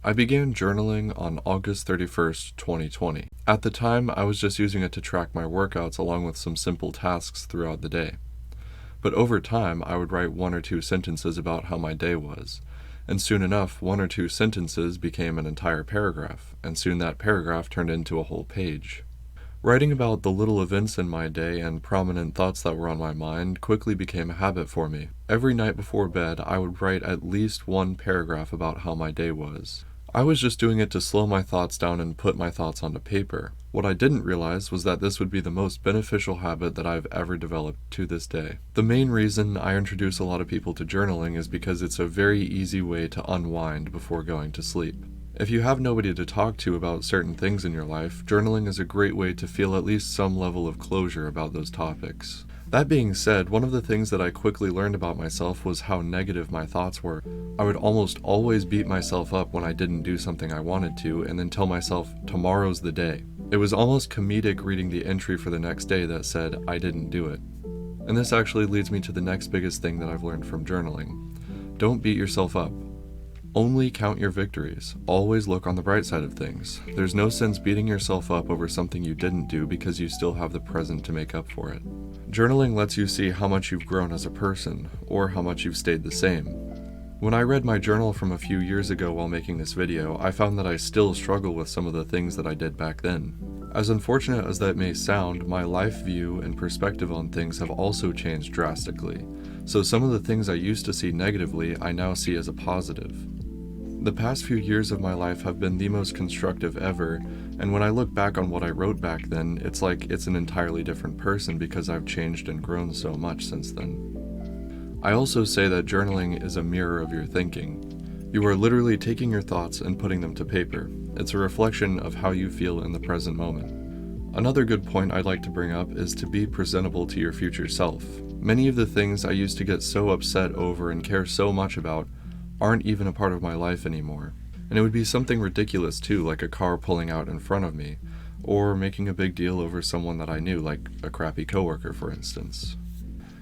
I began journaling on August 31st, 2020. At the time, I was just using it to track my workouts along with some simple tasks throughout the day. But over time, I would write one or two sentences about how my day was. And soon enough, one or two sentences became an entire paragraph, and soon that paragraph turned into a whole page. Writing about the little events in my day and prominent thoughts that were on my mind quickly became a habit for me. Every night before bed, I would write at least one paragraph about how my day was. I was just doing it to slow my thoughts down and put my thoughts onto paper. What I didn't realize was that this would be the most beneficial habit that I've ever developed to this day. The main reason I introduce a lot of people to journaling is because it's a very easy way to unwind before going to sleep. If you have nobody to talk to about certain things in your life, journaling is a great way to feel at least some level of closure about those topics. That being said, one of the things that I quickly learned about myself was how negative my thoughts were. I would almost always beat myself up when I didn't do something I wanted to, and then tell myself, tomorrow's the day. It was almost comedic reading the entry for the next day that said, I didn't do it. And this actually leads me to the next biggest thing that I've learned from journaling. Don't beat yourself up. Only count your victories. Always look on the bright side of things. There's no sense beating yourself up over something you didn't do because you still have the present to make up for it. Journaling lets you see how much you've grown as a person, or how much you've stayed the same. When I read my journal from a few years ago while making this video, I found that I still struggle with some of the things that I did back then. As unfortunate as that may sound, my life view and perspective on things have also changed drastically. So some of the things I used to see negatively, I now see as a positive. The past few years of my life have been the most constructive ever, and when I look back on what I wrote back then, it's like it's an entirely different person because I've changed and grown so much since then. I also say that journaling is a mirror of your thinking. You are literally taking your thoughts and putting them to paper. It's a reflection of how you feel in the present moment. Another good point I'd like to bring up is to be presentable to your future self. Many of the things I used to get so upset over and care so much about aren't even a part of my life anymore. And it would be something ridiculous too, like a car pulling out in front of me, or making a big deal over someone that I knew, like a crappy coworker, for instance.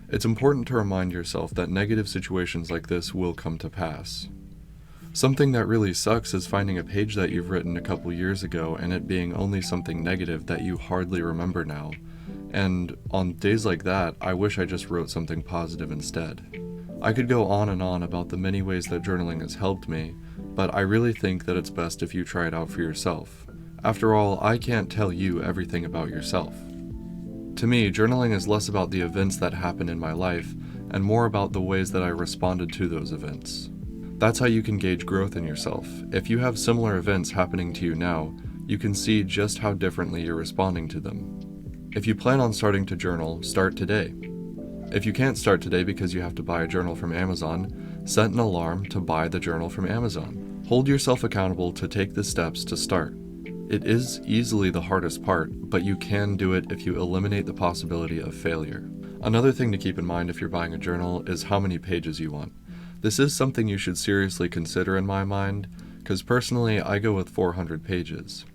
It's important to remind yourself that negative situations like this will come to pass. Something that really sucks is finding a page that you've written a couple years ago and it being only something negative that you hardly remember now. And on days like that, I wish I just wrote something positive instead. I could go on and on about the many ways that journaling has helped me, but I really think that it's best if you try it out for yourself. After all, I can't tell you everything about yourself. To me, journaling is less about the events that happen in my life and more about the ways that I responded to those events. That's how you can gauge growth in yourself. If you have similar events happening to you now, you can see just how differently you're responding to them. If you plan on starting to journal, start today. If you can't start today because you have to buy a journal from Amazon, set an alarm to buy the journal from Amazon. Hold yourself accountable to take the steps to start. It is easily the hardest part, but you can do it if you eliminate the possibility of failure. Another thing to keep in mind if you're buying a journal is how many pages you want. This is something you should seriously consider in my mind, because personally I go with 400 pages.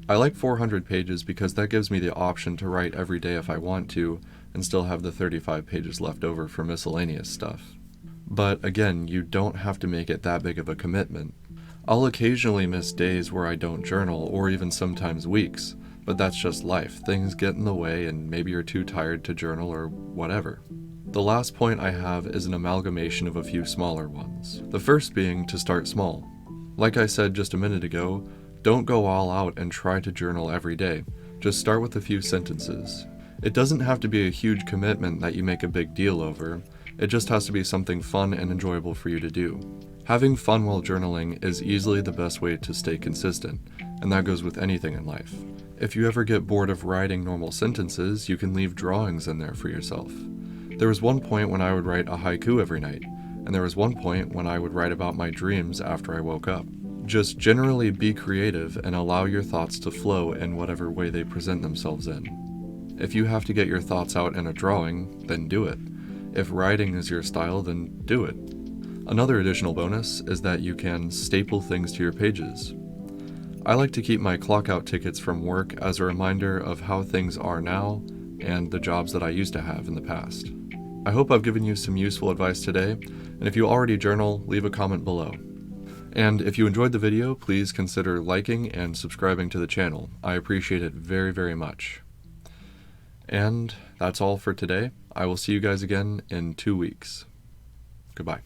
I like 400 pages because that gives me the option to write every day if I want to, and still have the 35 pages left over for miscellaneous stuff. But again, you don't have to make it that big of a commitment. I'll occasionally miss days where I don't journal, or even sometimes weeks, but that's just life. Things get in the way and maybe you're too tired to journal or whatever. The last point I have is an amalgamation of a few smaller ones. The first being to start small. Like I said just a minute ago, don't go all out and try to journal every day. Just start with a few sentences. It doesn't have to be a huge commitment that you make a big deal over. It just has to be something fun and enjoyable for you to do. Having fun while journaling is easily the best way to stay consistent, and that goes with anything in life. If you ever get bored of writing normal sentences, you can leave drawings in there for yourself. There was one point when I would write a haiku every night, and there was one point when I would write about my dreams after I woke up. Just generally be creative and allow your thoughts to flow in whatever way they present themselves in. If you have to get your thoughts out in a drawing, then do it. If writing is your style, then do it. Another additional bonus is that you can staple things to your pages. I like to keep my clock-out tickets from work as a reminder of how things are now and the jobs that I used to have in the past. I hope I've given you some useful advice today, and if you already journal, leave a comment below. And if you enjoyed the video, please consider liking and subscribing to the channel. I appreciate it very, very much. And that's all for today. I will see you guys again in 2 weeks. Goodbye.